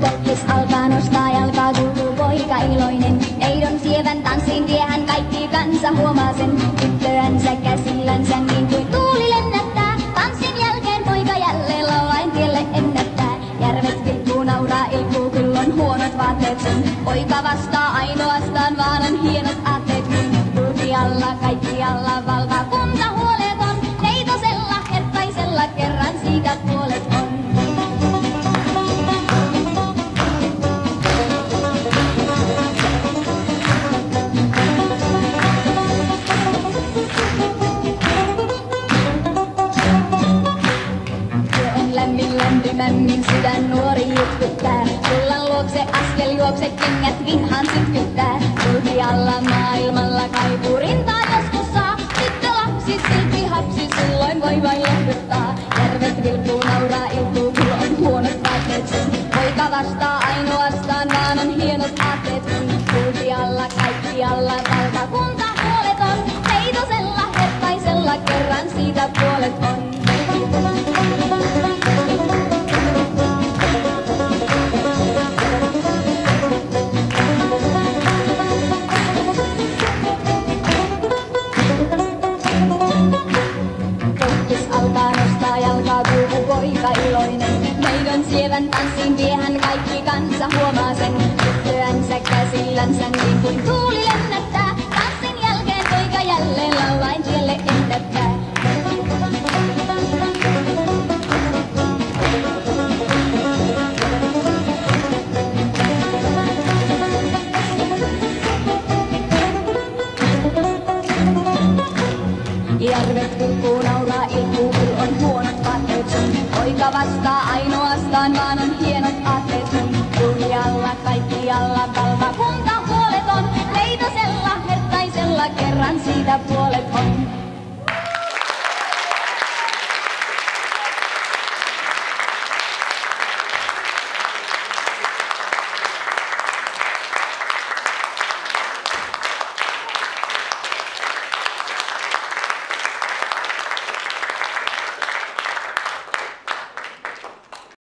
Kokkis alkaa nostaa jalkaa, kuuluu poika iloinen. Neidon sievän tanssin vie hän, kaikki kansa huomaa sen. Tyttöänsä käsillänsä niin kuin tuuli lennättää. Tanssin jälkeen poika jälleen laulaen tielle ennättää. Järvet vilkkuu, nauraa, ilkuu, kyllä on huonot vaatteet sun. Poika vastaa ainoastaan, vaan on hienot aatteet kun. Kulkialla, kaikkialla valtakunta huoleton. Neitosella, herttaisella kerran siitä puolet on. Lämmin sydän nuori jutkyttää. Kullan luokse askel juokse, kengät vinhaan sytkyttää. Kulkialla maailmalla kaipuu rintaa joskus saa. Tyttö lapsi, silti hapsi, silloin voi vain lohduttaa. Järvet vilkkuu, nauraa, iltuu, kyllä on huonot vaatteet sun. Poika vastaa ainoastaan, vaan on hienot aatteet kun. Kulkialla, kaikkialla, valtakunta huoleton. Neitosella, herttaisella, kerran siitä puolet on. Poika iloinen, neidon sievän tanssin vie hän, kaikki kansa huomaa sen. Tyttöänsä käsillänsä niin kuin tuuli lennättää. Tanssin jälkeen poika jälleen laulaen tielle ennättää. Järvet vilkkuu, nauraa, ilkuu, kyllä on huonot vaatteet sun. Poika vastaa